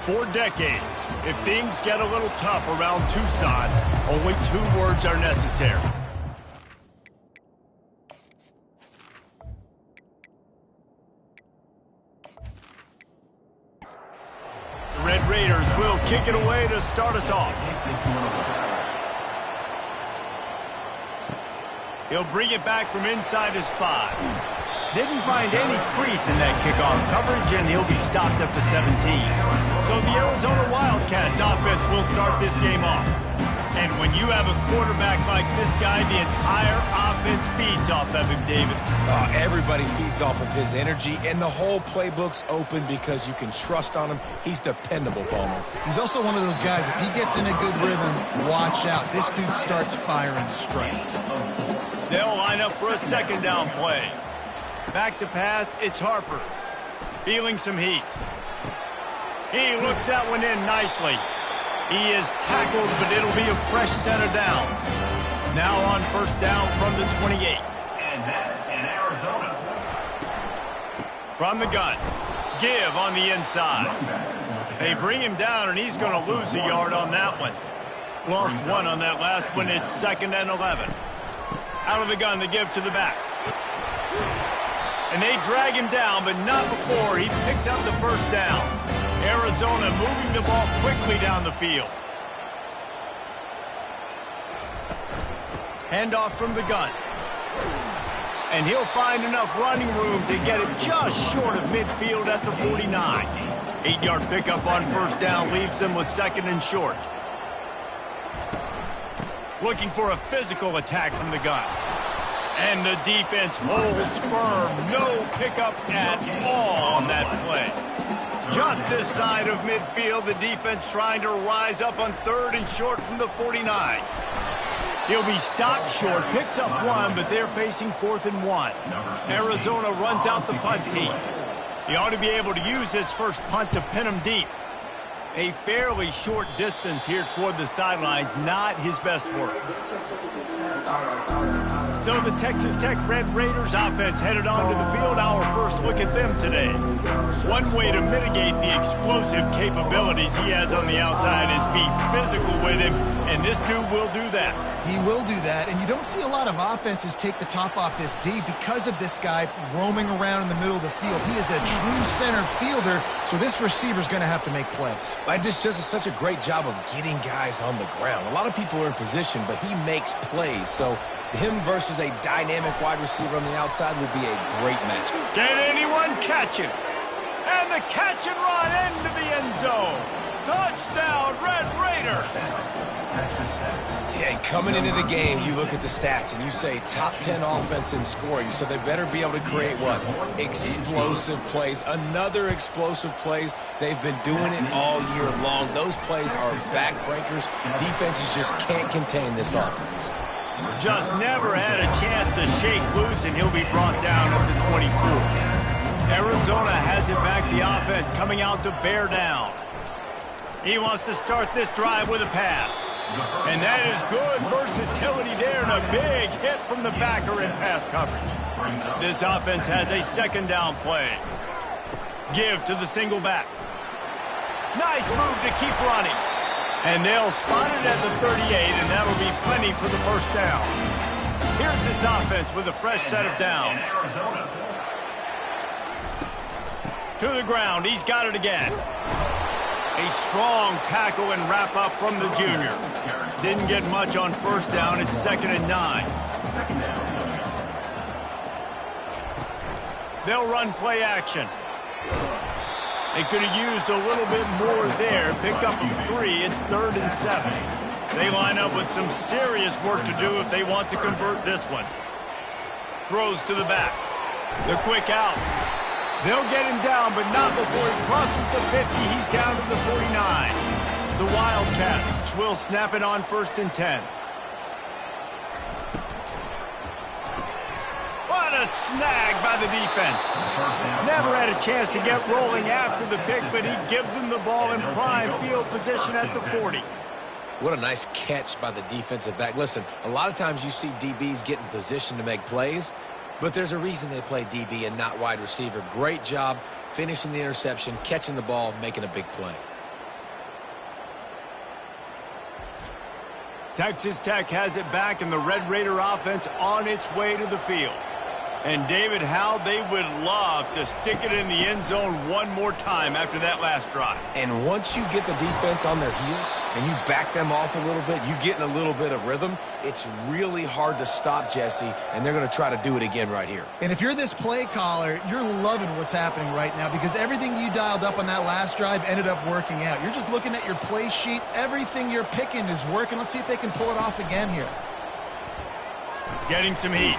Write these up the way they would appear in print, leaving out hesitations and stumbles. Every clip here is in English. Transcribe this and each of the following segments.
For decades, if things get a little tough around Tucson, only 2 words are necessary. The Red Raiders will kick it away to start us off. He'll bring it back from inside his 5. Didn't find any crease in that kickoff coverage, and he'll be stopped at the 17. So the Arizona Wildcats offense will start this game off. And when you have a quarterback like this guy, the entire offense feeds off of him, David. Everybody feeds off of his energy, and the whole playbook's open because you can trust on him. He's dependable, Palmer. He's also one of those guys, if he gets in a good rhythm, watch out. This dude starts firing strikes. They'll line up for a second down play. Back to pass, it's Harper. Feeling some heat. He looks that one in nicely. He is tackled, but it'll be a fresh set of downs. Now on first down from the 28. And that's in Arizona. From the gun. Give on the inside. They bring him down, and he's going to lose a yard on that one. Lost 1 on that last one. It's 2nd and 11. Out of the gun to give to the back. And they drag him down, but not before he picks up the first down. Arizona moving the ball quickly down the field. Handoff from the gun. And he'll find enough running room to get it just short of midfield at the 49. 8-yard pickup on first down leaves them with 2nd and short. Looking for a physical attack from the gun. And the defense holds firm. No pickup at all on that play. Just this side of midfield, the defense trying to rise up on 3rd and short from the 49. He'll be stopped short, picks up 1, but they're facing 4th and 1. Arizona runs out the punt team. He ought to be able to use his first punt to pin him deep. A fairly short distance here toward the sidelines, not his best work. So the Texas Tech Red Raiders offense headed onto the field. Our first look at them today. One way to mitigate the explosive capabilities he has on the outside is be physical with him, and this dude will do that. He will do that, and you don't see a lot of offenses take the top off this D because of this guy roaming around in the middle of the field. He is a true center fielder, so this receiver's going to have to make plays. This just is such a great job of getting guys on the ground. A lot of people are in position, but he makes plays, so him versus a dynamic wide receiver on the outside would be a great match. Can anyone catch him? And the catch and run into the end zone. Touchdown, Red Raider. Yeah, coming into the game, you look at the stats and you say top 10 offense in scoring, so they better be able to create what? Explosive plays. Another explosive plays. They've been doing it all year long. Those plays are backbreakers. Defenses just can't contain this offense. Just never had a chance to shake loose, and he'll be brought down at the 24. Arizona has it back, the offense coming out to bear down. He wants to start this drive with a pass. And that is good versatility there, and a big hit from the backer in pass coverage. This offense has a 2nd down play. Give to the single back. Nice move to keep running. And they'll spot it at the 38, and that'll be plenty for the first down. Here's this offense with a fresh set of downs. To the ground, he's got it again. A strong tackle and wrap up from the junior. Didn't get much on first down. It's 2nd and 9. They'll run play action. They could have used a little bit more there. Pick up a 3. It's 3rd and 7. They line up with some serious work to do if they want to convert this one. Throws to the back. The quick out. They'll get him down, but not before he crosses the 50. He's down to the 49. The Wildcats will snap it on 1st and 10. What a snag by the defense. Never had a chance to get rolling after the pick, but he gives them the ball in prime field position at the 40. What a nice catch by the defensive back. Listen, a lot of times you see DBs get in position to make plays, but there's a reason they play DB and not wide receiver. Great job finishing the interception, catching the ball, making a big play. Texas Tech has it back, and the Red Raider offense on its way to the field. And David, how they would love to stick it in the end zone one more time after that last drive. And once you get the defense on their heels and you back them off a little bit, you get in a little bit of rhythm, it's really hard to stop, Jesse, and they're going to try to do it again right here. And if you're this play caller, you're loving what's happening right now because everything you dialed up on that last drive ended up working out. You're just looking at your play sheet. Everything you're picking is working. Let's see if they can pull it off again here. Getting some heat.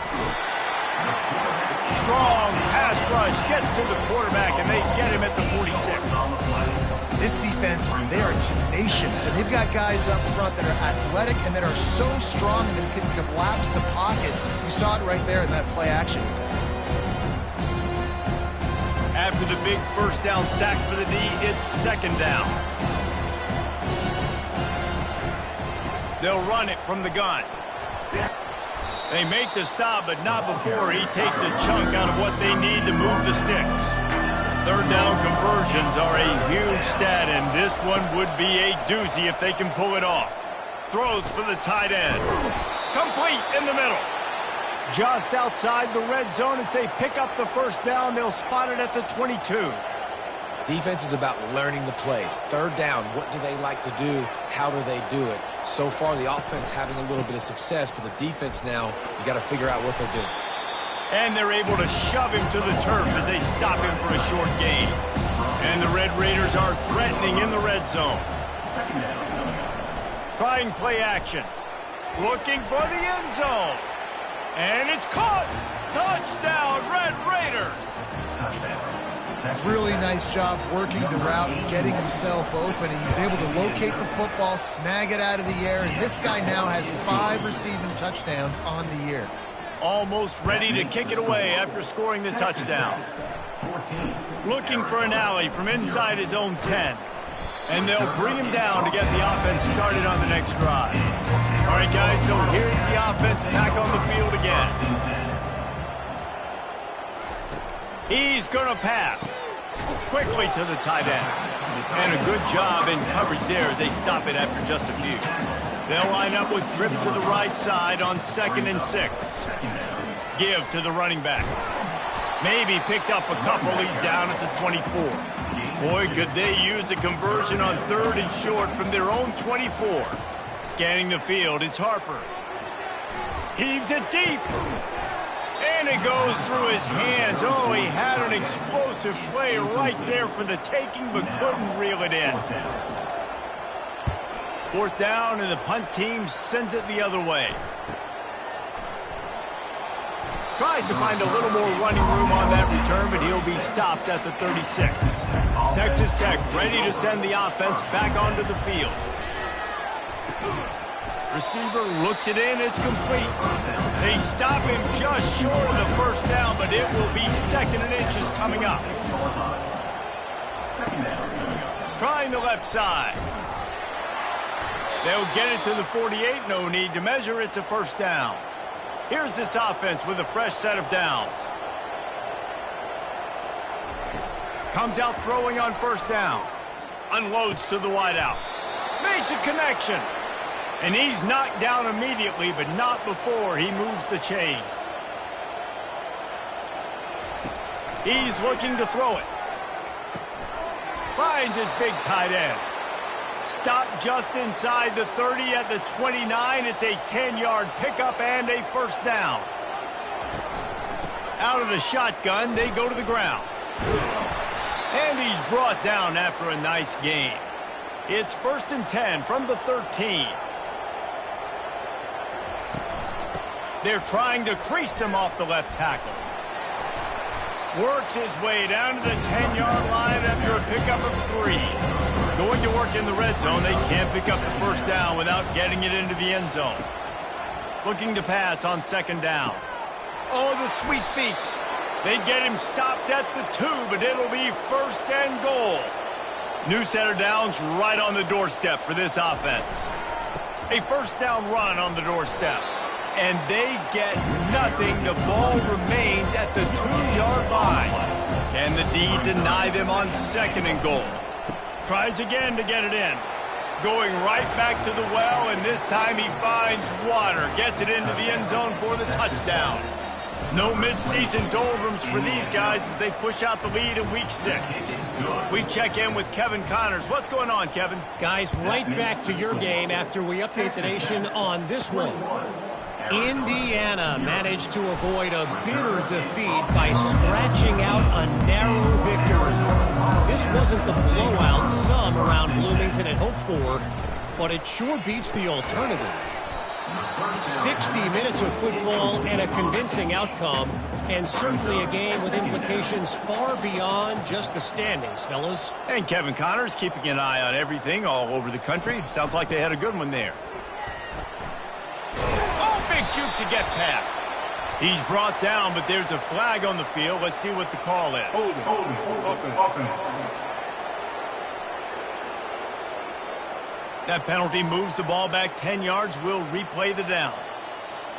Strong pass rush gets to the quarterback, and they get him at the 46. This defense, they are tenacious, and they've got guys up front that are athletic and that are so strong and that can collapse the pocket. You saw it right there in that play action. After the big first down sack for the D, it's second down. They'll run it from the gun. They make the stop, but not before he takes a chunk out of what they need to move the sticks. Third down conversions are a huge stat, and this one would be a doozy if they can pull it off. Throws for the tight end. Complete in the middle. Just outside the red zone as they pick up the first down. They'll spot it at the 22. Defense is about learning the plays. Third down, what do they like to do? How do they do it? So far, the offense having a little bit of success, but the defense now, you got to figure out what they're doing. And they're able to shove him to the turf as they stop him for a short gain. And the Red Raiders are threatening in the red zone. Trying play action. Looking for the end zone. And it's caught. Touchdown, Red Raiders. Really nice job working the route and getting himself open. He was able to locate the football, snag it out of the air, and this guy now has 5 receiving touchdowns on the year. Almost ready to kick it away after scoring the touchdown. Looking for an alley from inside his own 10. And they'll bring him down to get the offense started on the next drive. All right, guys, so here's the offense back on the field again. He's going to pass quickly to the tight end. And a good job in coverage there as they stop it after just a few. They'll line up with trips to the right side on 2nd and 6. Give to the running back. Maybe picked up a couple. He's down at the 24. Boy, could they use a conversion on 3rd and short from their own 24. Scanning the field, it's Harper. Heaves it deep. And it goes through his hands. Oh, he had an explosive play right there for the taking, but couldn't reel it in. 4th down, and the punt team sends it the other way. Tries to find a little more running room on that return, but he'll be stopped at the 36. Texas Tech ready to send the offense back onto the field. Receiver looks it in, it's complete. They stop him just short of the first down, but it will be 2nd and inches coming up. Trying the left side. They'll get it to the 48, no need to measure, it's a first down. Here's this offense with a fresh set of downs. Comes out throwing on first down. Unloads to the wideout. Makes a connection. And he's knocked down immediately, but not before he moves the chains. He's looking to throw it. Finds his big tight end. Stopped just inside the 30 at the 29. It's a 10-yard pickup and a first down. Out of the shotgun, they go to the ground. And he's brought down after a nice gain. It's 1st and 10 from the 13. They're trying to crease them off the left tackle. Works his way down to the 10-yard line after a pickup of 3. Going to work in the red zone, they can't pick up the first down without getting it into the end zone. Looking to pass on 2nd down. Oh, the sweet feet. They get him stopped at the 2, but it'll be 1st and goal. New set of downs right on the doorstep for this offense. A first down run on the doorstep. And they get nothing. The ball remains at the 2-yard line. Can the D deny them on 2nd and goal? Tries again to get it in. Going right back to the well, and this time he finds water. Gets it into the end zone for the touchdown. No midseason doldrums for these guys as they push out the lead in Week 6. We check in with Kevin Connors. What's going on, Kevin? Guys, right back to your game after we update the nation on this one. Indiana managed to avoid a bitter defeat by scratching out a narrow victory. This wasn't the blowout some around Bloomington had hoped for, but it sure beats the alternative. 60 minutes of football and a convincing outcome, and certainly a game with implications far beyond just the standings, fellas. And Kevin Connors keeping an eye on everything all over the country. Sounds like they had a good one there. Oh, big juke to get past. He's brought down, but there's a flag on the field. Let's see what the call is. Hold it. That penalty moves the ball back 10 yards. We'll replay the down.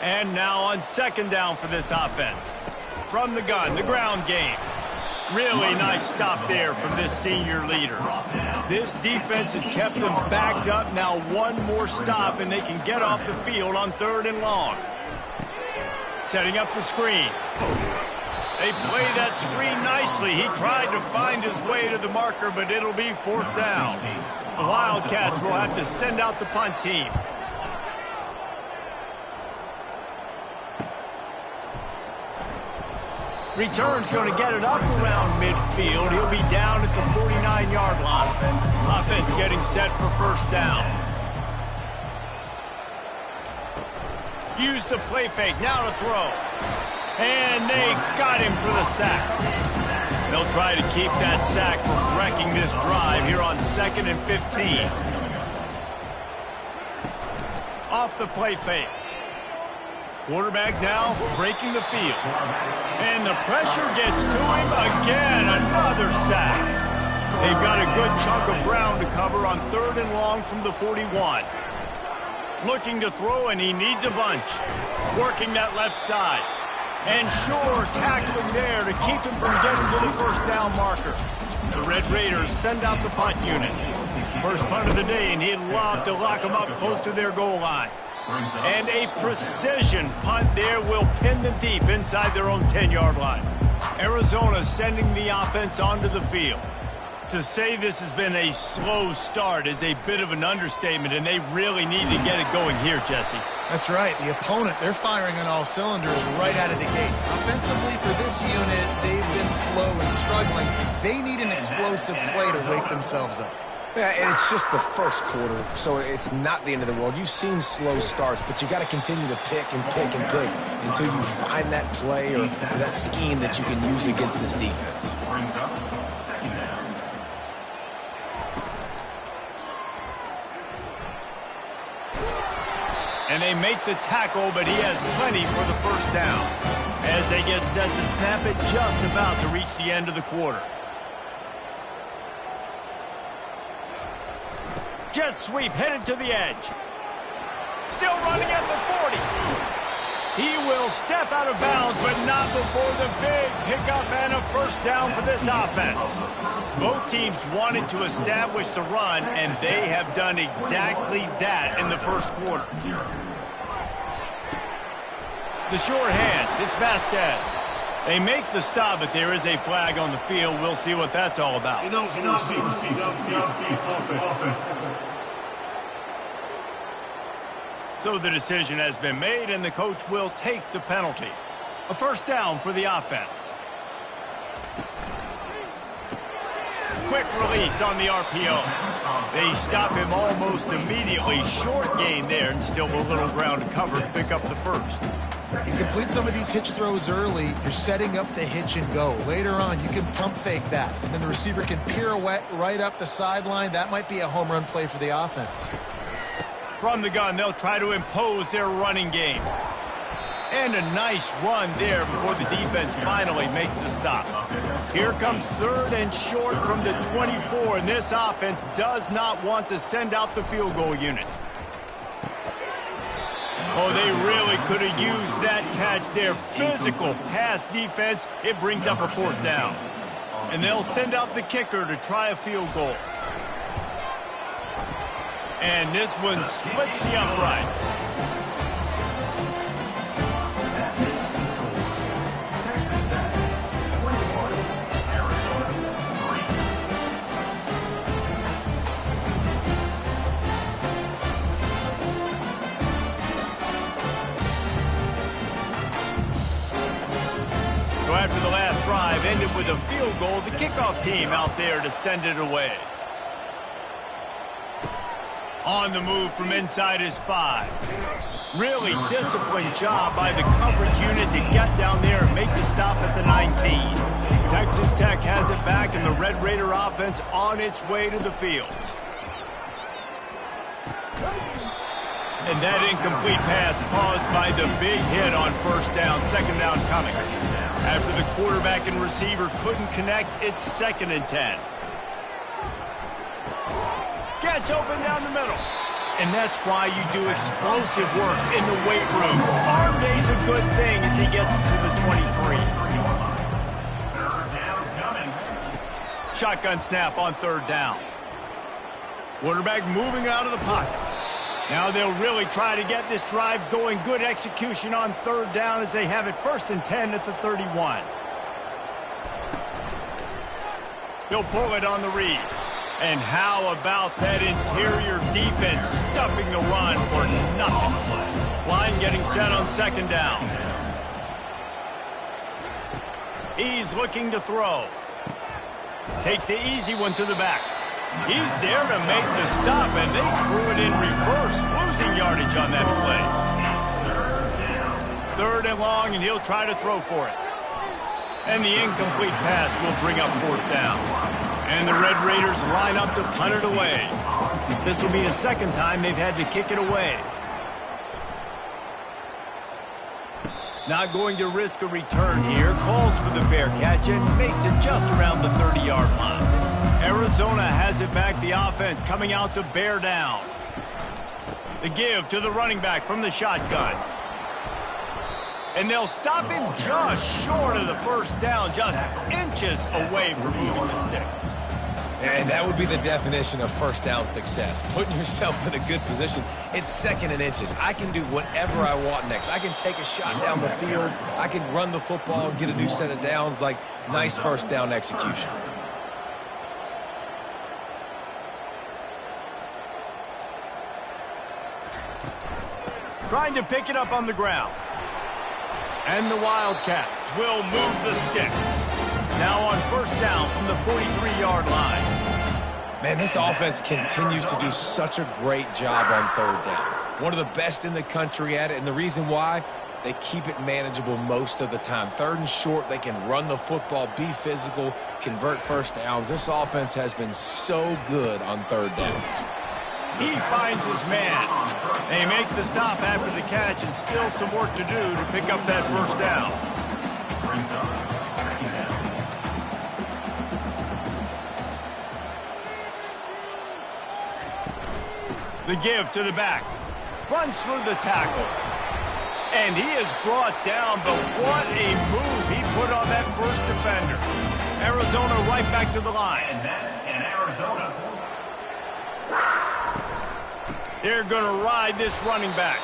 And now on second down for this offense. From the gun, the ground game. Really nice stop there from this senior leader. This defense has kept them backed up. Now one more stop, and they can get off the field on 3rd and long. Setting up the screen. They play that screen nicely. He tried to find his way to the marker, but it'll be 4th down. The Wildcats will have to send out the punt team. Return's going to get it up around midfield. He'll be down at the 49-yard line. Offense getting set for 1st down. Use the play fake. Now to throw. And they got him for the sack. They'll try to keep that sack from wrecking this drive here on 2nd and 15. Off the play fake. Quarterback now breaking the field. And the pressure gets to him again. Another sack. They've got a good chunk of ground to cover on 3rd and long from the 41. Looking to throw, and he needs a bunch. Working that left side. And sure, tackling there to keep him from getting to the 1st down marker. The Red Raiders send out the punt unit. First punt of the day, and he'd love to lock them up close to their goal line. And a precision punt there will pin them deep inside their own 10-yard line. Arizona sending the offense onto the field. To say this has been a slow start is a bit of an understatement, and they really need to get it going here, Jesse. That's right. The opponent, they're firing on all cylinders right out of the gate. Offensively, for this unit, they've been slow and struggling. They need an explosive play to wake themselves up. Yeah, and it's just the first quarter, so it's not the end of the world. You've seen slow starts, but you got to continue to pick and pick and pick until you find that play or that scheme that you can use against this defense. And they make the tackle, but he has plenty for the 1st down. As they get set to snap it, just about to reach the end of the quarter. Jet sweep headed to the edge. Still running at the 40. He will step out of bounds, but not before the big pickup and a 1st down for this offense. Both teams wanted to establish the run, and they have done exactly that in the 1st quarter. The short hands, it's Vasquez. They make the stop, but there is a flag on the field. We'll see what that's all about. So the decision has been made, and the coach will take the penalty. A 1st down for the offense. Quick release on the RPO. They stop him almost immediately. Short gain there, and still a little ground to cover to pick up the 1st. You complete some of these hitch throws early, you're setting up the hitch and go. Later on, you can pump fake that, and then the receiver can pirouette right up the sideline. That might be a home run play for the offense. From the gun, they'll try to impose their running game. And a nice run there before the defense finally makes the stop. Here comes 3rd and short from the 24, and this offense does not want to send out the field goal unit. Oh, they really could have used that catch there. Physical pass defense. It brings up a 4th down. And they'll send out the kicker to try a field goal. And this one splits the uprights. So after the last drive ended with a field goal, the kickoff team out there to send it away. On the move from inside his 5. Really disciplined job by the coverage unit to get down there and make the stop at the 19. Texas Tech has it back, and the Red Raider offense on its way to the field. And that incomplete pass caused by the big hit on first down, second down coming. After the quarterback and receiver couldn't connect, it's 2nd and 10. Gets open down the middle. And that's why you do explosive work in the weight room. Arm day's a good thing as he gets it to the 23. Shotgun snap on 3rd down. Quarterback moving out of the pocket. Now they'll really try to get this drive going. Good execution on 3rd down as they have it 1st and 10 at the 31. He'll pull it on the read. And how about that interior defense stuffing the run for nothing? Line getting set on 2nd down. He's looking to throw. Takes the easy one to the back. He's there to make the stop, and they threw it in reverse, losing yardage on that play. 3rd and long, and he'll try to throw for it. And the incomplete pass will bring up 4th down. And the Red Raiders line up to punt it away. This will be the 2nd time they've had to kick it away. Not going to risk a return here. Calls for the fair catch and makes it just around the 30-yard line. Arizona has it back. The offense coming out to bear down. The give to the running back from the shotgun. And they'll stop him just short of the 1st down, just inches away from moving the sticks. And that would be the definition of 1st down success. Putting yourself in a good position. It's 2nd and inches. I can do whatever I want next. I can take a shot down the field. I can run the football and get a new set of downs. Like, nice 1st down execution. Trying to pick it up on the ground. And the Wildcats will move the sticks. Now on 1st down from the 43-yard line. Man, this offense continues to do such a great job on 3rd down. One of the best in the country at it, and the reason why, they keep it manageable most of the time. 3rd and short, they can run the football, be physical, convert 1st downs. This offense has been so good on 3rd downs. He finds his man. They make the stop after the catch, and still some work to do to pick up that 1st down. The give to the back. Runs through the tackle. And he is brought down, but what a move he put on that 1st defender. Arizona right back to the line. And that's in Arizona. They're going to ride this running back.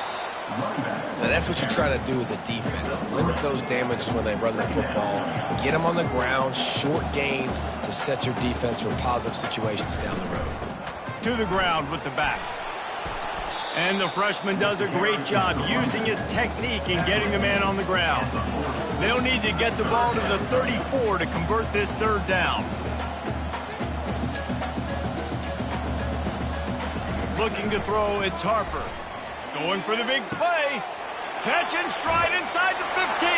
Now that's what you try to do as a defense. Limit those damages when they run the football. Get them on the ground, short gains to set your defense for positive situations down the road. To the ground with the back. And the freshman does a great job using his technique in getting the man on the ground. They'll need to get the ball to the 34 to convert this 3rd down. Looking to throw, it's Harper. Going for the big play. Catch and stride inside the 15.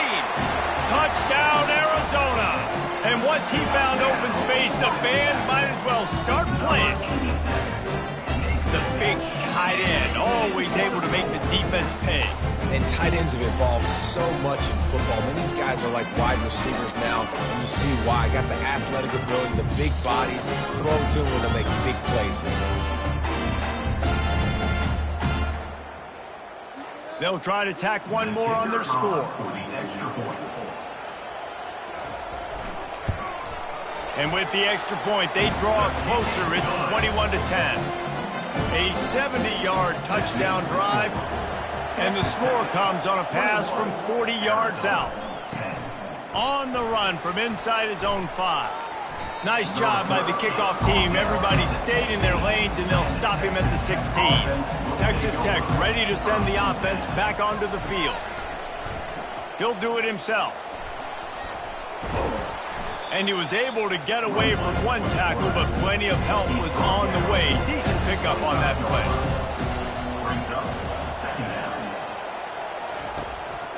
Touchdown, Arizona. And once he found open space, the band might as well start playing. The big tight end, always able to make the defense pay. And tight ends have evolved so much in football. I mean, these guys are like wide receivers now, and you see why. Got the athletic ability, the big bodies, throw them to them when they make big plays for them. They'll try to tack one more on their score. And with the extra point, they draw closer. It's 21-10. A 70-yard touchdown drive, and the score comes on a pass from 40 yards out. On the run from inside his own 5. Nice job by the kickoff team. Everybody stayed in their lanes, and they'll stop him at the 16. Texas Tech ready to send the offense back onto the field. He'll do it himself. And he was able to get away from one tackle, but plenty of help was on the way. Decent pickup on that play.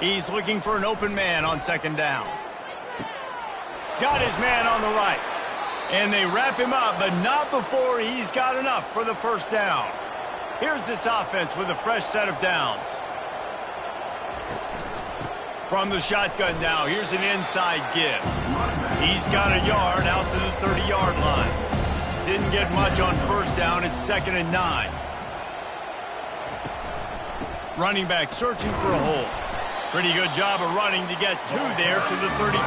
He's looking for an open man on second down. Got his man on the right. And they wrap him up, but not before he's got enough for the first down. Here's this offense with a fresh set of downs. From the shotgun now, here's an inside give. He's got a yard out to the 30-yard line. Didn't get much on first down. It's 2nd and 9. Running back searching for a hole. Pretty good job of running to get 2 there to the 32.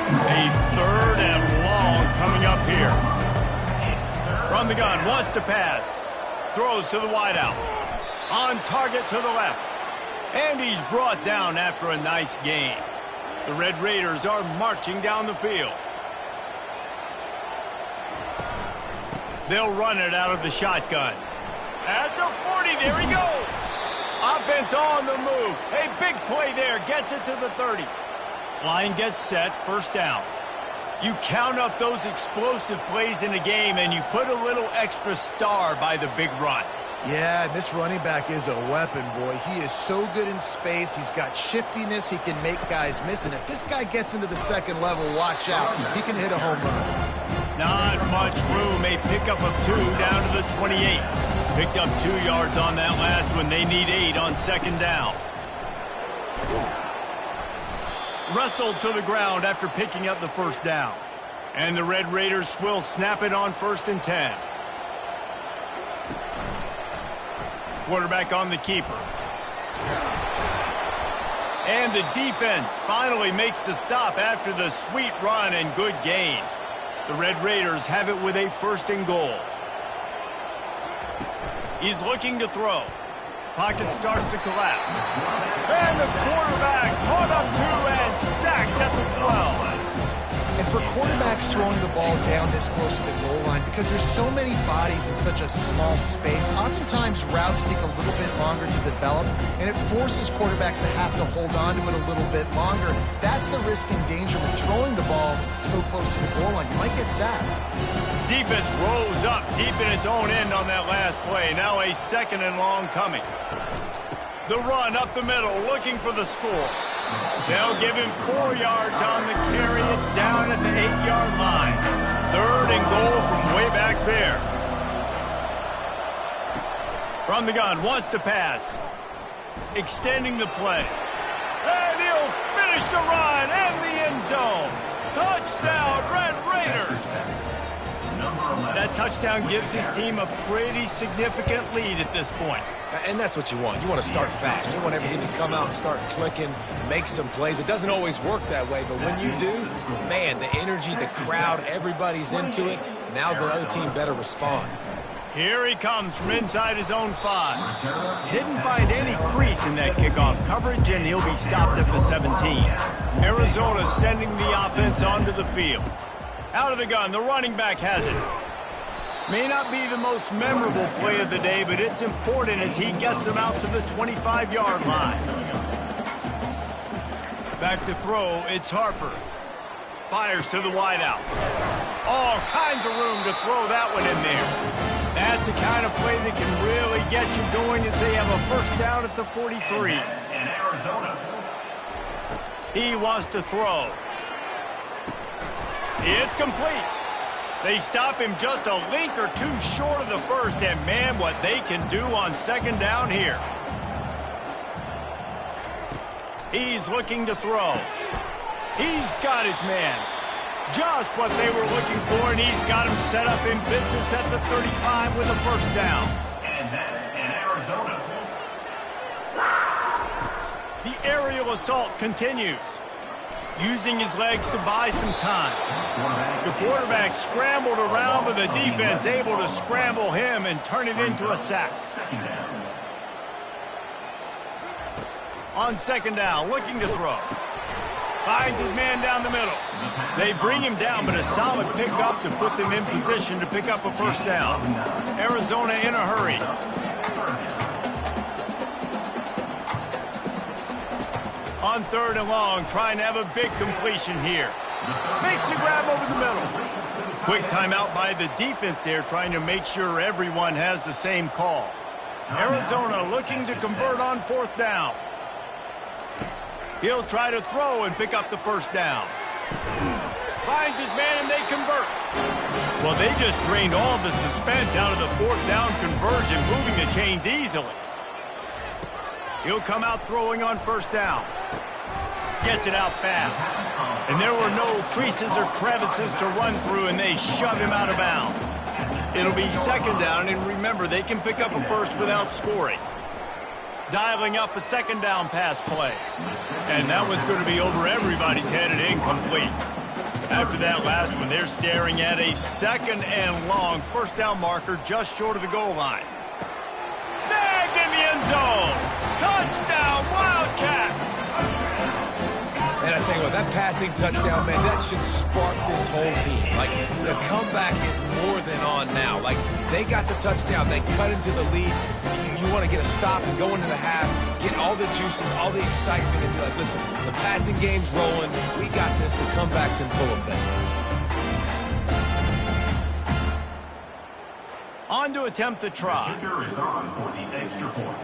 A 3rd and long coming up here. From the gun, wants to pass. Throws to the wideout. On target to the left. And he's brought down after a nice gain. The Red Raiders are marching down the field. They'll run it out of the shotgun. At the 40, there he goes. Offense on the move. A big play there. Gets it to the 30. Line gets set. First down. You count up those explosive plays in a game, and you put a little extra star by the big runs. Yeah, this running back is a weapon, boy. He is so good in space. He's got shiftiness. He can make guys miss. And if this guy gets into the second level, watch out. He can hit a home run. Not much room. A pickup of 2 down to the 28. Picked up 2 yards on that last one. They need 8 on second down. Wrestled to the ground after picking up the first down. And the Red Raiders will snap it on 1st and 10. Quarterback on the keeper. And the defense finally makes the stop after the sweet run and good gain. The Red Raiders have it with a 1st and goal. He's looking to throw. Pocket starts to collapse. And the quarterback caught up 2 and sacked at the 12. And for quarterbacks throwing the ball down this close to the goal line, because there's so many bodies in such a small space, oftentimes routes take a little bit longer to develop, and it forces quarterbacks to have to hold on to it a little bit longer. That's the risk and danger with throwing the ball so close to the goal line. You might get sacked. Defense rose up deep in its own end on that last play. Now a 2nd and long coming. The run up the middle, looking for the score. They'll give him 4 yards on the carry. It's down at the 8-yard line. 3rd and goal from way back there. From the gun, wants to pass. Extending the play. And he'll finish the run and the end zone. Touchdown, Red Raiders. That touchdown gives his team a pretty significant lead at this point. And that's what you want. You want to start fast. You want everything to come out and start clicking, make some plays. It doesn't always work that way, but when you do, man, the energy, the crowd, everybody's into it. Now the other team better respond. Here he comes from inside his own 5. Didn't find any crease in that kickoff coverage, and he'll be stopped at the 17. Arizona sending the offense onto the field. Out of the gun, the running back has it. May not be the most memorable play of the day, but it's important as he gets them out to the 25-yard line. Back to throw, it's Harper. Fires to the wideout. All kinds of room to throw that one in there. That's the kind of play that can really get you going as they have a first down at the 43. In Arizona. He wants to throw. It's complete. They stop him just a link or 2 short of the first, and man, what they can do on second down here. He's looking to throw. He's got his man. Just what they were looking for, and he's got him set up in business at the 35 with a first down. And that's in Arizona. The aerial assault continues. using his legs to buy some time. The quarterback scrambled around, but the defense able to scramble him and turn it into a sack. On second down, looking to throw. Finds his man down the middle. They bring him down, but a solid pickup to put them in position to pick up a first down. Arizona in a hurry. On third and long, trying to have a big completion here. Makes the grab over the middle. Quick timeout by the defense there, trying to make sure everyone has the same call. Arizona looking to convert on fourth down. He'll try to throw and pick up the first down. Finds his man and they convert. Well, they just drained all the suspense out of the fourth down conversion, moving the chains easily. He'll come out throwing on first down. Gets it out fast. And there were no creases or crevices to run through, and they shoved him out of bounds. It'll be second down, and remember, they can pick up a first without scoring. Dialing up a second down pass play. And that one's going to be over everybody's head and incomplete. After that last one, they're staring at a second and long first down marker just short of the goal line. Snagged in the end zone. Touchdown, Wildcats. And I tell you what, that passing touchdown, man, that should spark this whole team. Like, the comeback is more than on now. Like, they got the touchdown. They cut into the lead. You want to get a stop and go into the half, get all the juices, all the excitement, and be like, listen, the passing game's rolling. We got this. The comeback's in full effect. On to attempt the try. The kicker is on for the extra point.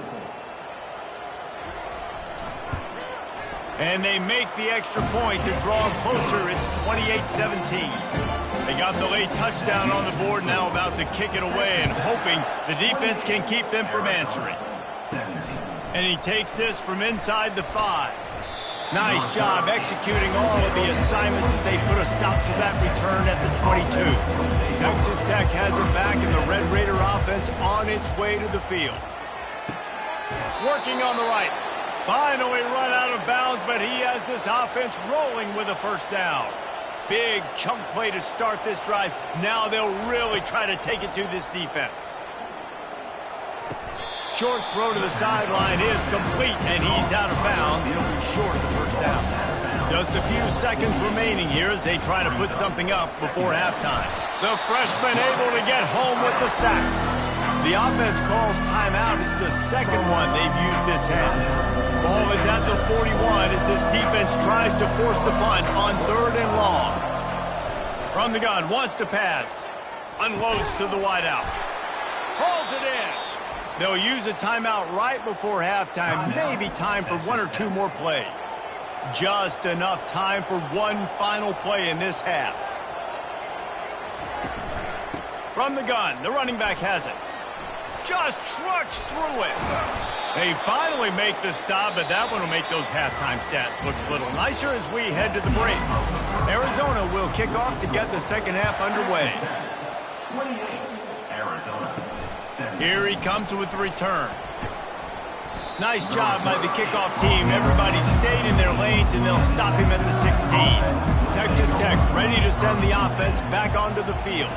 And they make the extra point to draw closer. It's 28-17. They got the late touchdown on the board, now about to kick it away and hoping the defense can keep them from answering. And he takes this from inside the 5. Nice job executing all of the assignments as they put a stop to that return at the 22. Texas Tech has it back, and the Red Raider offense on its way to the field. Working on the right. Finally run out of bounds, but he has this offense rolling with a first down. Big chunk play to start this drive. Now they'll really try to take it to this defense. Short throw to the sideline is complete, and he's out of bounds. He'll be short of the first down. Just a few seconds remaining here as they try to put something up before halftime. The freshman able to get home with the sack. The offense calls timeout. It's the second one they've used this half. Ball is at the 41 as this defense tries to force the punt on third and long. From the gun, wants to pass. Unloads to the wideout. Hauls it in. They'll use a timeout right before halftime. Maybe time for one or two more plays. Just enough time for one final play in this half. From the gun, the running back has it. Just trucks through it. They finally make the stop, but that one will make those halftime stats look a little nicer as we head to the break. Arizona will kick off to get the second half underway. 28, Arizona. 17. Here he comes with the return. Nice job by the kickoff team. Everybody stayed in their lanes, and they'll stop him at the 16. Texas Tech ready to send the offense back onto the field.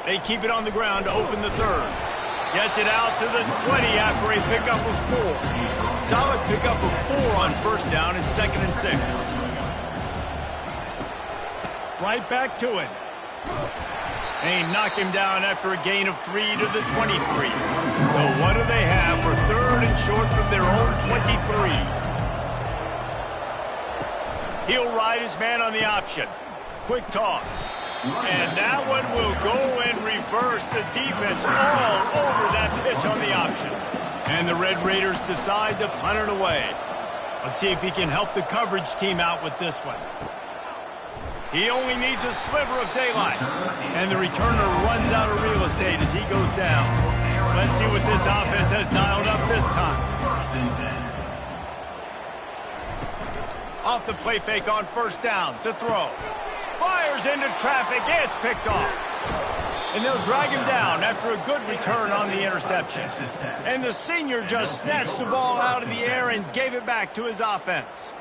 They keep it on the ground to open the third. Gets it out to the 20 after a pickup of 4. Solid pickup of 4 on first down and 2nd and 6. Right back to it. They knock him down after a gain of 3 to the 23. So what do they have for third and short from their own 23? He'll ride his man on the option. Quick toss. And that one will go and reverse the defense all over that pitch on the option. And the Red Raiders decide to punt it away. Let's see if he can help the coverage team out with this one. He only needs a sliver of daylight. And the returner runs out of real estate as he goes down. Let's see what this offense has dialed up this time. Off the play fake on first down to throw. Fires into traffic. It's picked off. And they'll drag him down after a good return on the interception. And the senior just snatched the ball out of the air and gave it back to his offense.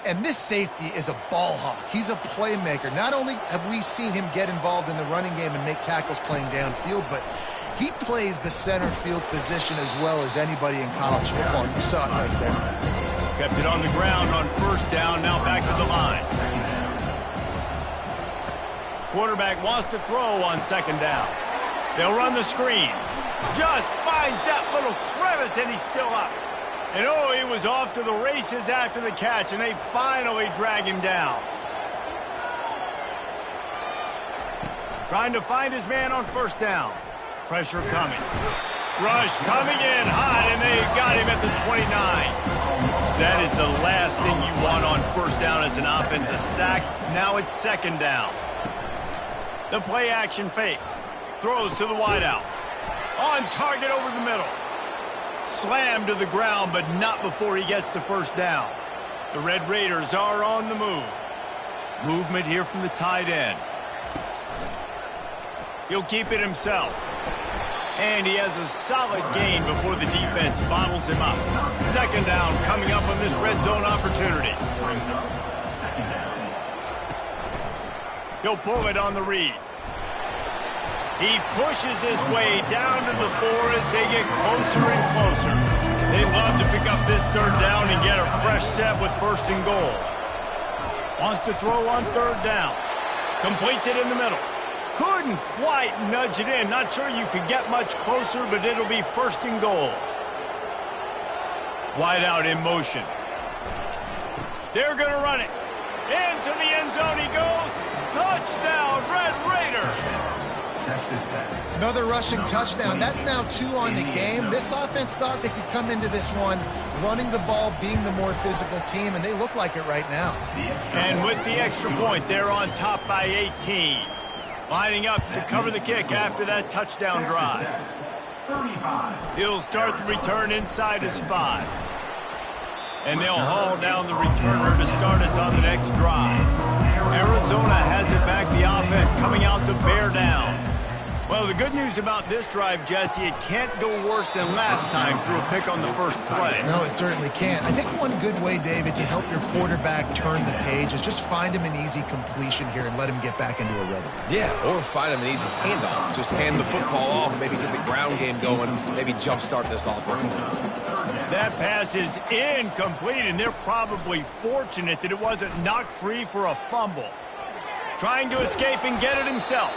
And this safety is a ball hawk. He's a playmaker. Not only have we seen him get involved in the running game and make tackles playing downfield, but he plays the center field position as well as anybody in college football. You saw it right there. Kept it on the ground on first down, now back to the line. Quarterback wants to throw on second down. They'll run the screen. Just finds that little crevice, and he's still up. And oh, he was off to the races after the catch, and they finally drag him down. Trying to find his man on first down. Pressure coming. Rush coming in hot, and they got him at the 29. That is the last thing you want on first down as an offense, a sack. Now it's second down. The play action fake. Throws to the wideout. On target over the middle. Slammed to the ground, but not before he gets to first down. The Red Raiders are on the move. Movement here from the tight end. He'll keep it himself. And he has a solid gain before the defense bottles him up. Second down coming up on this red zone opportunity. He'll pull it on the read. He pushes his way down to the 4 as they get closer and closer. They love to pick up this third down and get a fresh set with first and goal. Wants to throw on third down. Completes it in the middle. Couldn't quite nudge it in. Not sure you could get much closer, but it'll be first and goal. Wide out in motion. They're going to run it. Into the end zone he goes. Touchdown, Red Raiders. Another rushing touchdown. That's now 2 on the game. This offense thought they could come into this one running the ball, being the more physical team, and they look like it right now. And with the extra point, they're on top by 18. Lining up to cover the kick after that touchdown drive. He'll start the return inside his 5. And they'll haul down the returner to start us on the next drive. Arizona has it back, the offense coming out to bear down. Well, the good news about this drive, Jesse, it can't go worse than last time through a pick on the first play. No, it certainly can't. I think one good way, David, to help your quarterback turn the page is just find him an easy completion here and let him get back into a rhythm. Yeah, or find him an easy handoff. Just hand the football off, maybe get the ground game going, maybe jumpstart this offense. That pass is incomplete, and they're probably fortunate that it wasn't knocked free for a fumble. Trying to escape and get it himself.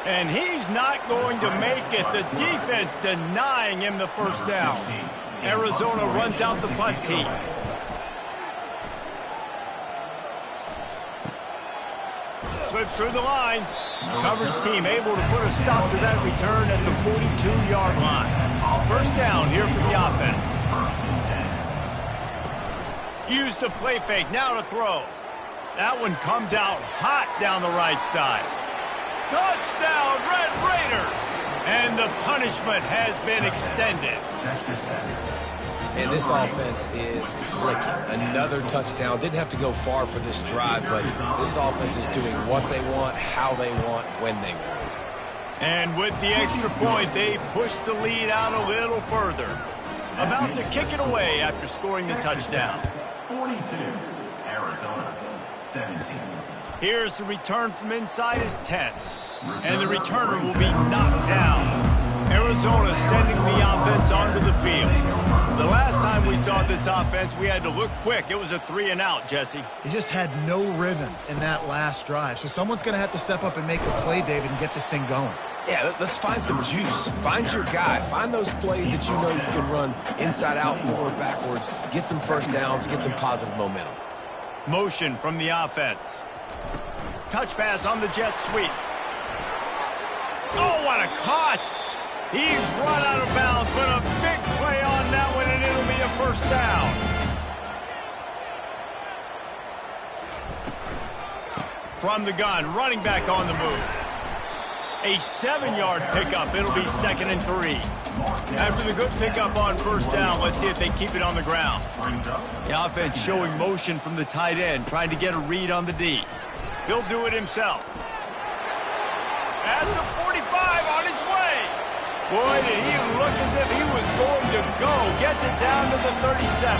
And he's not going to make it. The defense denying him the first down. Arizona runs out the punt team. Slips through the line. Coverage team able to put a stop to that return at the 42-yard line. First down here for the offense. Use the play fake. Now to throw. That one comes out hot down the right side. Touchdown, Red Raiders! And the punishment has been extended. And this offense is clicking. Another touchdown. Didn't have to go far for this drive, but this offense is doing what they want, how they want, when they want. And with the extra point, they push the lead out a little further. About to kick it away after scoring the touchdown. 42, Arizona, 17. Here's the return from inside his 10. And the returner will be knocked down. Arizona sending the offense onto the field. The last time we saw this offense, we had to look quick. It was a 3-and-out, Jesse. He just had no rhythm in that last drive. So someone's going to have to step up and make a play, David, and get this thing going. Yeah, let's find some juice. Find your guy. Find those plays that you know you can run inside out, forward, backwards. Get some first downs. Get some positive momentum. Motion from the offense. Touch pass on the jet sweep. Oh, what a cut! He's run out of bounds, but a big play on that one, and it'll be a first down. From the gun, running back on the move. A 7-yard pickup. It'll be 2nd and 3. After the good pickup on first down, let's see if they keep it on the ground. The offense showing motion from the tight end, trying to get a read on the D. He'll do it himself. At the 45, on his way. Boy, did he look as if he was going to go. Gets it down to the 37.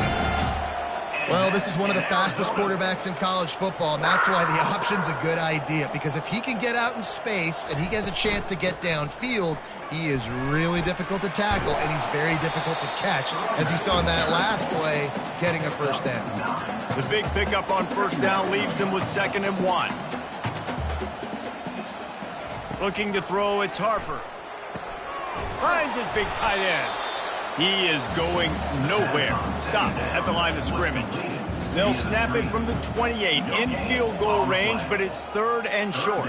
Well, this is one of the fastest quarterbacks in college football, and that's why the option's a good idea, because if he can get out in space and he has a chance to get downfield, he is really difficult to tackle, and he's very difficult to catch, as you saw in that last play, getting a first down. The big pickup on first down leaves them with 2nd and 1. Looking to throw, it's Harper. Finds his big tight end. He is going nowhere. Stop at the line of scrimmage. They'll snap it from the 28 in field goal range, but it's 3rd and short.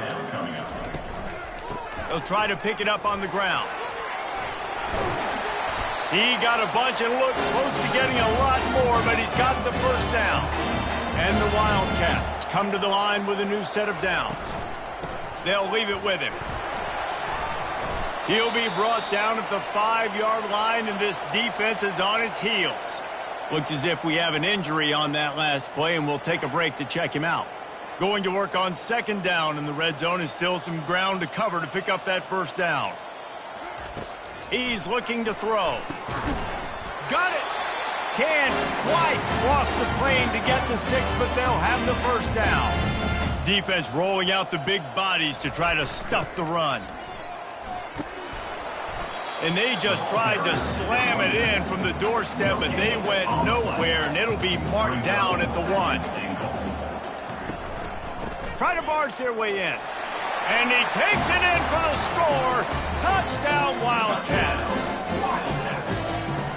They'll try to pick it up on the ground. He got a bunch and looked close to getting a lot more, but he's got the first down. And the Wildcats come to the line with a new set of downs. They'll leave it with him. He'll be brought down at the 5-yard line, and this defense is on its heels. Looks as if we have an injury on that last play, and we'll take a break to check him out. Going to work on 2nd down, and the red zone is still some ground to cover to pick up that first down. He's looking to throw. Got it! Can't quite cross the plane to get the 6, but they'll have the first down. Defense rolling out the big bodies to try to stuff the run. And they just tried to slam it in from the doorstep, but they went nowhere, and it'll be marked down at the 1. Try to barge their way in. And he takes it in for the score. Touchdown, Wildcats.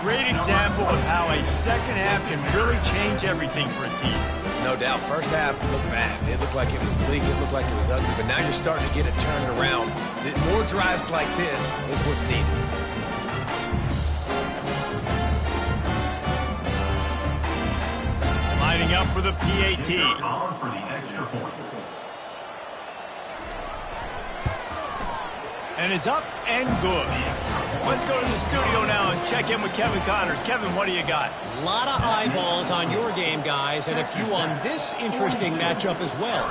Great example of how a second half can really change everything for a team. No doubt. First half looked bad. It looked like it was bleak. It looked like it was ugly. But now you're starting to get it turned around. More drives like this is what's needed. Lining up for the PAT. For the extra point. And it's up and good. Let's go to the studio now and check in with Kevin Connors. Kevin, what do you got? A lot of eyeballs on your game, guys, and a few on this interesting matchup as well.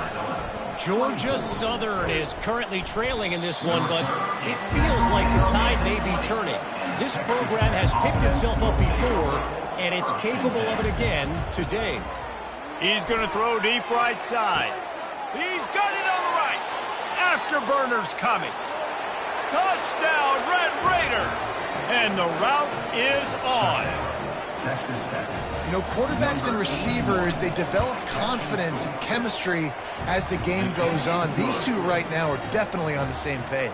Georgia Southern is currently trailing in this one, but it feels like the tide may be turning. This program has picked itself up before, and it's capable of it again today. He's going to throw deep right side. He's got it on the right. Afterburner's coming. Touchdown, Red Raiders! And the route is on. Texas Tech. You know, quarterbacks and receivers, they develop confidence and chemistry as the game goes on. These two right now are definitely on the same page.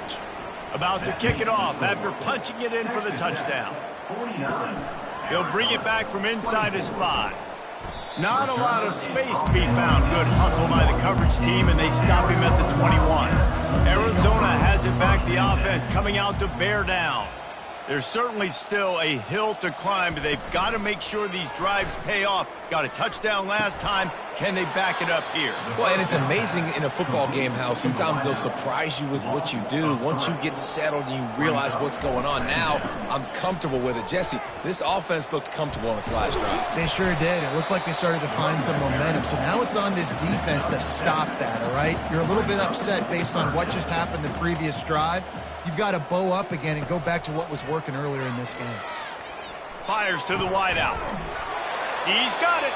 About to kick it off after punching it in for the touchdown. 49. He'll bring it back from inside his 5. Not a lot of space to be found. Good hustle by the coverage team, and they stop him at the 21. Arizona has it back, the offense coming out to bear down. There's certainly still a hill to climb, but they've got to make sure these drives pay off. Got a touchdown last time. Can they back it up here? Well, and it's amazing in a football game how sometimes they'll surprise you with what you do. Once you get settled and you realize what's going on, now I'm comfortable with it. Jesse, this offense looked comfortable on its last drive. They sure did. It looked like they started to find some momentum. So now it's on this defense to stop that, all right? You're a little bit upset based on what just happened the previous drive. You've got to bow up again and go back to what was working earlier in this game. Fires to the wideout. He's got it.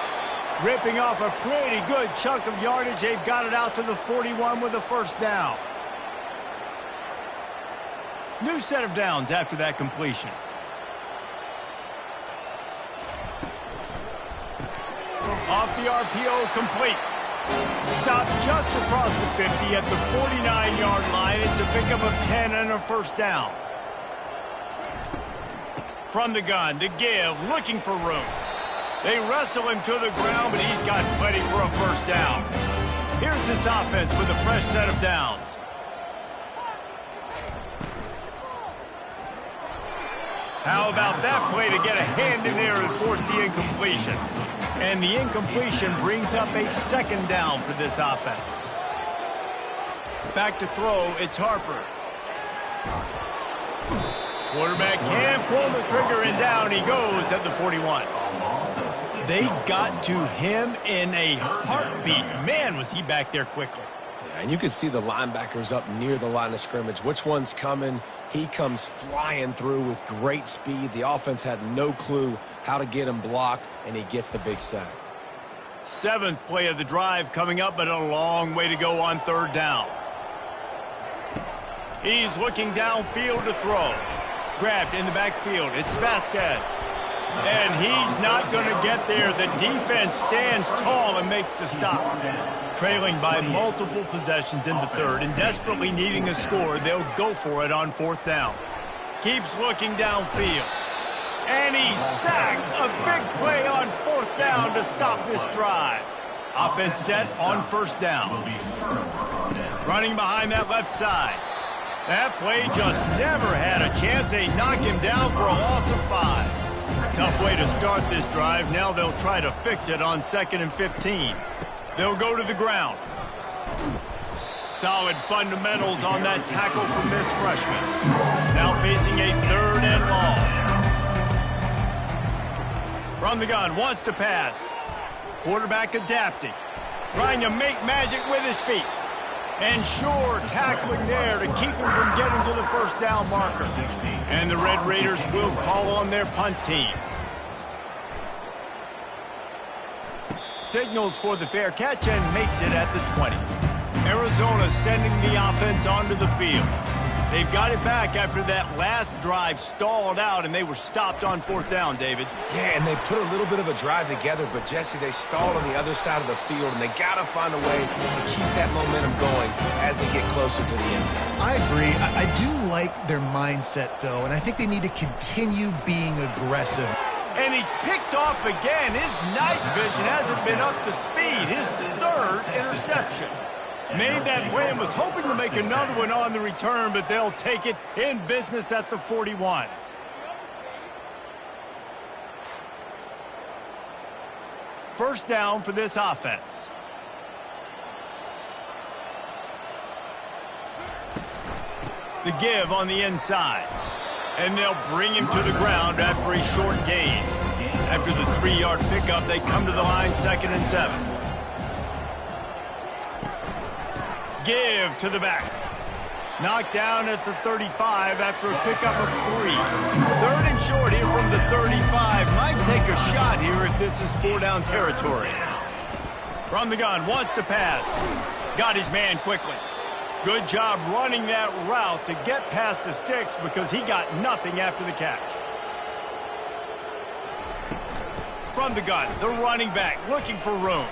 Ripping off a pretty good chunk of yardage. They've got it out to the 41 with a first down. New set of downs after that completion. Off the RPO, complete. Stopped just across the 50 at the 49-yard line. It's a pickup of 10 and a first down. From the gun to give, looking for room. They wrestle him to the ground, but he's got plenty for a first down. Here's this offense with a fresh set of downs. How about that play to get a hand in there and force the incompletion? And the incompletion brings up a second down for this offense. Back to throw, it's Harper. Quarterback can't pull the trigger, and down he goes at the 41. They got to him in a heartbeat. Man, was he back there quickly. Yeah, and you could see the linebackers up near the line of scrimmage. Which one's coming? He comes flying through with great speed. The offense had no clue how to get him blocked, and he gets the big sack. 7th play of the drive coming up, but a long way to go on 3rd down. He's looking downfield to throw. Grabbed in the backfield. It's Vasquez. And he's not going to get there. The defense stands tall and makes the stop. Trailing by multiple possessions in the 3rd and desperately needing a score, they'll go for it on 4th down. Keeps looking downfield. And he's sacked. A big play on 4th down to stop this drive. Offense set on 1st down. Running behind that left side. That play just never had a chance. They knock him down for a loss of 5. Tough way to start this drive. Now they'll try to fix it on 2nd and 15. They'll go to the ground. Solid fundamentals on that tackle from this freshman. Now facing a 3rd and long. From the gun, wants to pass. Quarterback adapting. Trying to make magic with his feet. And sure, tackling there to keep him from getting to the 1st down marker. And the Red Raiders will call on their punt team. Signals for the fair catch and makes it at the 20. Arizona sending the offense onto the field. They've got it back after that last drive stalled out, and they were stopped on 4th down, David. Yeah, and they put a little bit of a drive together, but, Jesse, they stalled on the other side of the field, and they got to find a way to keep that momentum going as they get closer to the end zone. I agree. I do like their mindset, though, and I think they need to continue being aggressive. And he's picked off again. His night vision hasn't been up to speed. His 3rd interception. Made that play and was hoping to make another one on the return, but they'll take it in business at the 41. First down for this offense. The give on the inside. And they'll bring him to the ground after a short gain. After the 3-yard pickup, they come to the line 2nd and 7. Give to the back. Knocked down at the 35 after a pickup of 3. 3rd and short here from the 35. Might take a shot here if this is 4-down territory. From the gun, wants to pass. Got his man quickly. Good job running that route to get past the sticks because he got nothing after the catch. From the gun, the running back looking for room.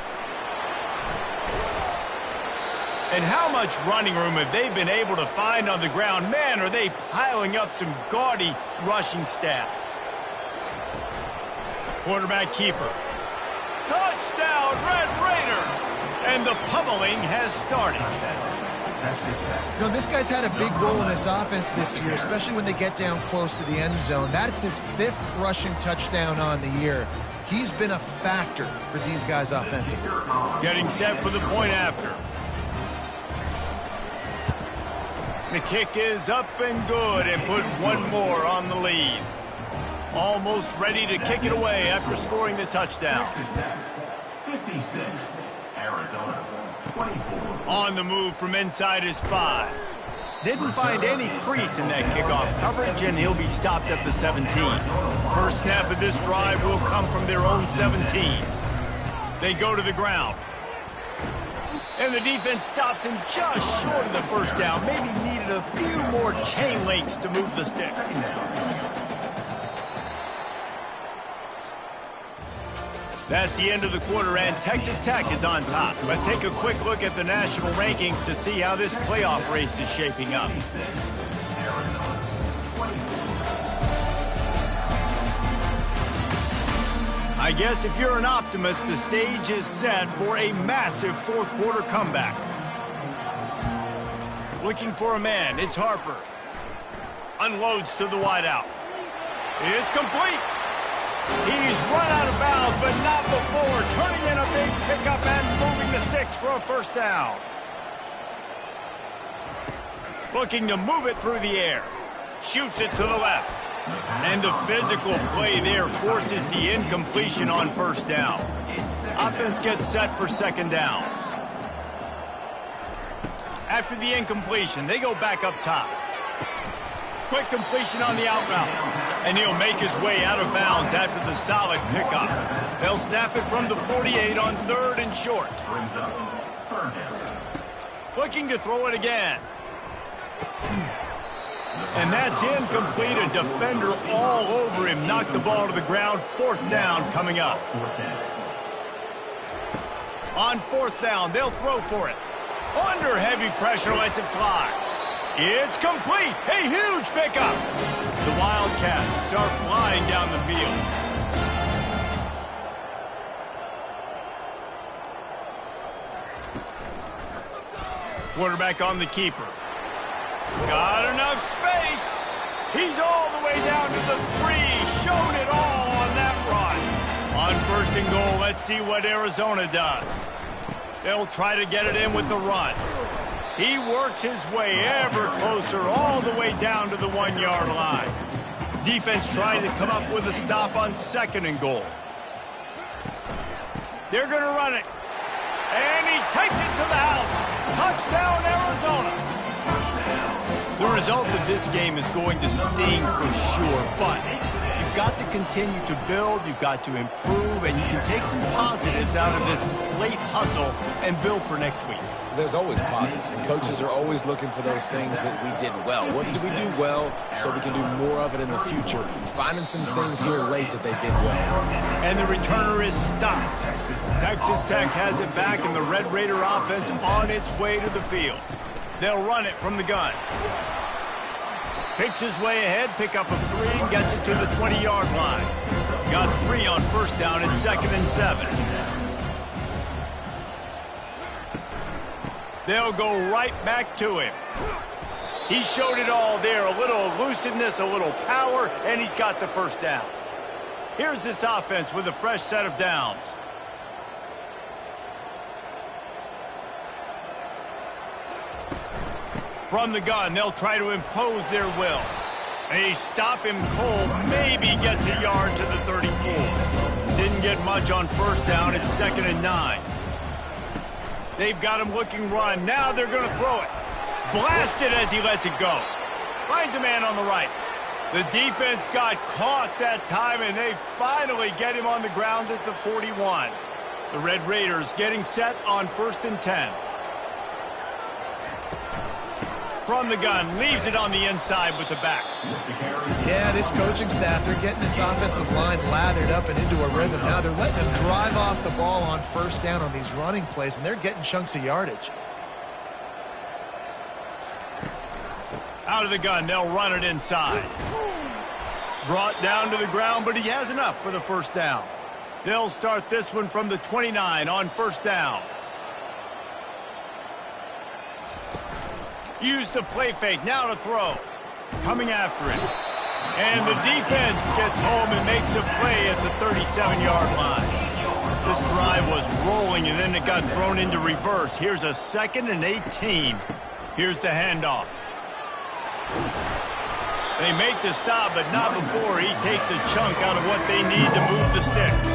And how much running room have they been able to find on the ground? Man, are they piling up some gaudy rushing stats. Quarterback keeper. Touchdown, Red Raiders! And the pummeling has started. You know, this guy's had a big role in this offense this year, especially when they get down close to the end zone. That's his 5th rushing touchdown on the year. He's been a factor for these guys offensively. Getting set for the point after. The kick is up and good and put one more on the lead. Almost ready to kick it away after scoring the touchdown. 56, Arizona, 24. On the move from inside his 5. Didn't find any crease in that kickoff coverage, and he'll be stopped at the 17. First snap of this drive will come from their own 17. They go to the ground. And the defense stops him just short of the 1st down. Maybe needed a few more chain links to move the sticks. That's the end of the quarter, and Texas Tech is on top. Let's take a quick look at the national rankings to see how this playoff race is shaping up. I guess if you're an optimist, the stage is set for a massive 4th quarter comeback. Looking for a man, it's Harper. Unloads to the wideout. It's complete. He's run out of bounds, but not before. Turning in a big pickup and moving the sticks for a 1st down. Looking to move it through the air. Shoots it to the left. And the physical play there forces the incompletion on 1st down. Offense gets set for 2nd down. After the incompletion, they go back up top. Quick completion on the out route. And he'll make his way out of bounds after the solid pickup. They'll snap it from the 48 on 3rd and short. Brings up third down. Looking to throw it again. And that's incomplete. A defender all over him. Knocked the ball to the ground. 4th down coming up. On 4th down, they'll throw for it. Under heavy pressure, lets it fly. It's complete. A huge pickup. The Wildcats are flying down the field. Quarterback on the keeper. Got enough space. He's all the way down to the 3. Showed it all on that run. On 1st and goal, let's see what Arizona does. They'll try to get it in with the run. He works his way ever closer all the way down to the 1-yard line. Defense trying to come up with a stop on 2nd and goal. They're going to run it. And he takes it to the house. Touchdown, Arizona. The result of this game is going to sting for sure, but you've got to continue to build, you've got to improve, and you can take some positives out of this late hustle and build for next week. There's always positives, and coaches are always looking for those things that we did well. What did we do well so we can do more of it in the future? Finding some things here late that they did well. And the returner is stopped. Texas Tech has it back, and the Red Raider offense on its way to the field. They'll run it from the gun. Picks his way ahead, pick up of 3, and gets it to the 20-yard line. Got 3 on 1st down and 2nd and 7. They'll go right back to him. He showed it all there, a little elusiveness, a little power, and he's got the 1st down. Here's this offense with a fresh set of downs. From the gun, they'll try to impose their will. They stop him cold, maybe gets a yard to the 34. Didn't get much on 1st down, it's 2nd and 9. They've got him looking run. Now they're going to throw it. Blasted as he lets it go. Finds a man on the right. The defense got caught that time, and they finally get him on the ground at the 41. The Red Raiders getting set on 1st and 10. From the gun, leaves it on the inside with the back. Yeah, this coaching staff, they're getting this offensive line lathered up and into a rhythm. Now they're letting them drive off the ball on 1st down on these running plays, and they're getting chunks of yardage. Out of the gun, they'll run it inside. Brought down to the ground, but he has enough for the 1st down. They'll start this one from the 29 on 1st down. Use the play fake, now to throw. Coming after him. And the defense gets home and makes a play at the 37-yard line. This drive was rolling, and then it got thrown into reverse. Here's a 2nd and 18. Here's the handoff. They make the stop, but not before he takes a chunk out of what they need to move the sticks.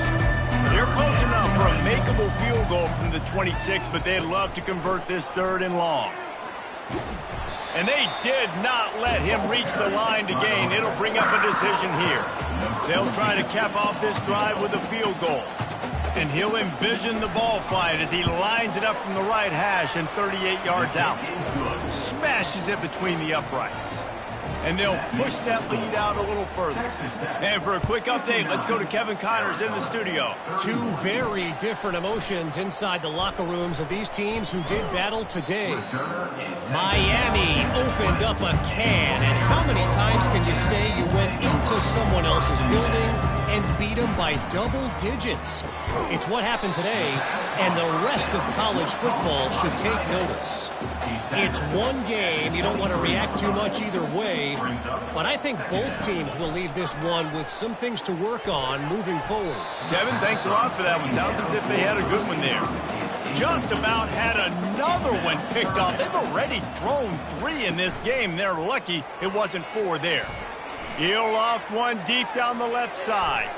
They're close enough for a makeable field goal from the 26, but they'd love to convert this 3rd and long. And they did not let him reach the line to gain. It'll bring up a decision here. They'll try to cap off this drive with a field goal. And he'll envision the ball flight as he lines it up from the right hash and 38 yards out. Smashes it between the uprights. And they'll push that lead out a little further. And for a quick update, let's go to Kevin Connors in the studio. 2 very different emotions inside the locker rooms of these teams who did battle today. Miami opened up a can, and how many times can you say you went into someone else's building and beat them by double digits? It's what happened today, and the rest of college football should take notice. It's one game. You don't want to react too much either way, but I think both teams will leave this one with some things to work on moving forward. Kevin, thanks a lot for that one. Sounds as if they had a good one there. Just about had another one picked off. They've already thrown 3 in this game. They're lucky it wasn't 4 there. He'll loft one deep down the left side.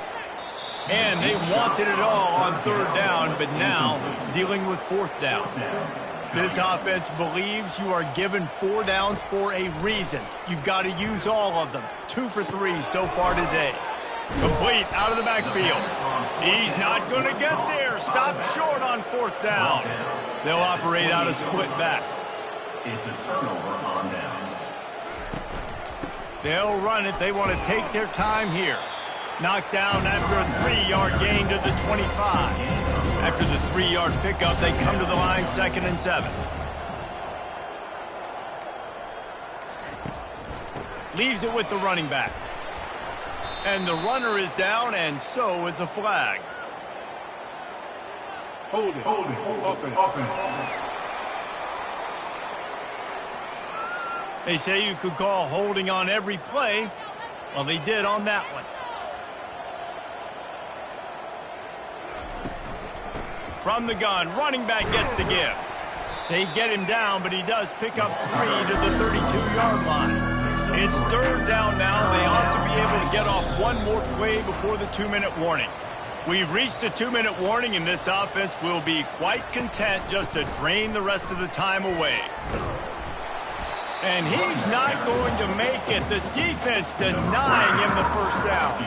And they wanted it all on 3rd down, but now dealing with 4th down. This offense believes you are given 4 downs for a reason. You've got to use all of them. 2 for 3 so far today. Complete out of the backfield. He's not going to get there. Stop short on 4th down. They'll operate out of split backs. It's a turnover on downs. They'll run it. They want to take their time here. Knocked down after a 3-yard gain to the 25. After the 3-yard pickup, they come to the line 2nd and 7. Leaves it with the running back. And the runner is down, and so is a flag. Hold it. Offense. They say you could call holding on every play. Well, they did on that one. From the gun, running back gets to give. They get him down, but he does pick up 3 to the 32-yard line. It's 3rd down now. They ought to be able to get off one more play before the 2-minute warning. We've reached the 2-minute warning, and this offense will be quite content just to drain the rest of the time away. And he's not going to make it. The defense denying him the 1st down.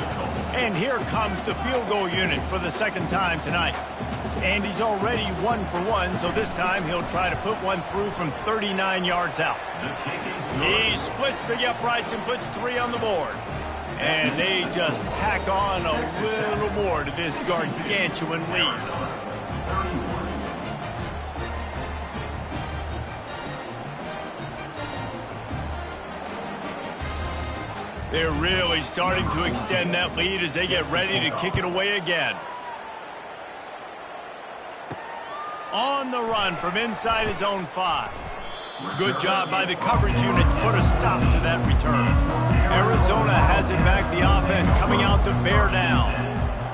And here comes the field goal unit for the 2nd time tonight. And he's already 1 for 1, so this time he'll try to put one through from 39 yards out. He splits the uprights and puts 3 on the board. And they just tack on a little more to this gargantuan lead. They're really starting to extend that lead as they get ready to kick it away again. On the run from inside his own 5. Good job by the coverage unit to put a stop to that return. Arizona has it back, the offense coming out to bear down.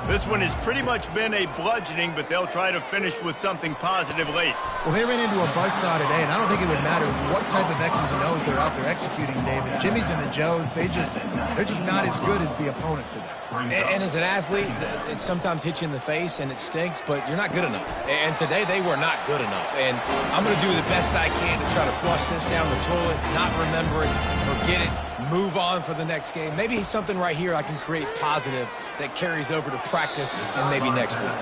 This one has pretty much been a bludgeoning, but they'll try to finish with something positive late. Well, they ran into a buzzsaw today, and I don't think it would matter what type of X's and O's they're out there executing, David. Jimmy's and the Joes, they're just not as good as the opponent today. And as an athlete, it sometimes hits you in the face and it stinks, but you're not good enough. And today they were not good enough. And I'm going to do the best I can to try to flush this down the toilet, not remember it, forget it, move on for the next game. Maybe something right here I can create positive that carries over to practice and maybe next week.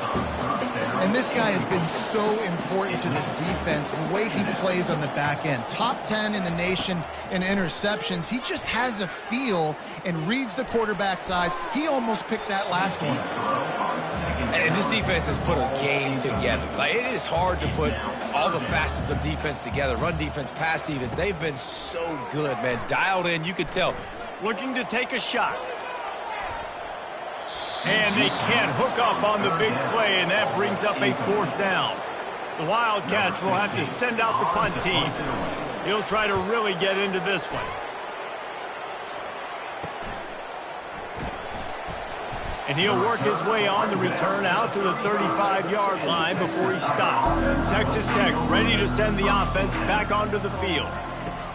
And this guy has been so important to this defense, the way he plays on the back end. Top 10 in the nation in interceptions. He just has a feel and reads the quarterback's eyes. He almost picked that last one. And this defense has put a game together. Like, it is hard to put all the facets of defense together. Run defense, pass defense. They've been so good, man. Dialed in, you could tell. Looking to take a shot. And they can't hook up on the big play, and that brings up a 4th down. The Wildcats will have to send out the punt team. He'll try to really get into this one. And he'll work his way on the return out to the 35-yard line before he's stopped. Texas Tech ready to send the offense back onto the field.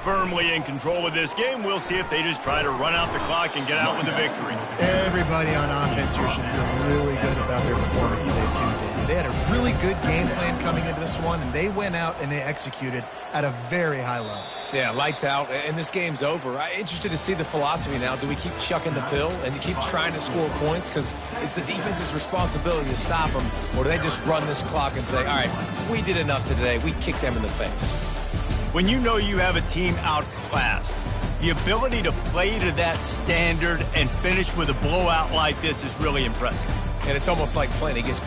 Firmly in control of this game. We'll see if they just try to run out the clock and get out with a victory. Everybody on offense here should feel really good about their performance today, too, David. They had a really good game plan coming into this one, and they went out and they executed at a very high level. Yeah, lights out, and this game's over. I'm interested to see the philosophy now. Do we keep chucking the pill and keep trying to score points? Because it's the defense's responsibility to stop them, or do they just run this clock and say, all right, we did enough today. We kicked them in the face. When you know you have a team outclassed, the ability to play to that standard and finish with a blowout like this is really impressive. And it's almost like playing against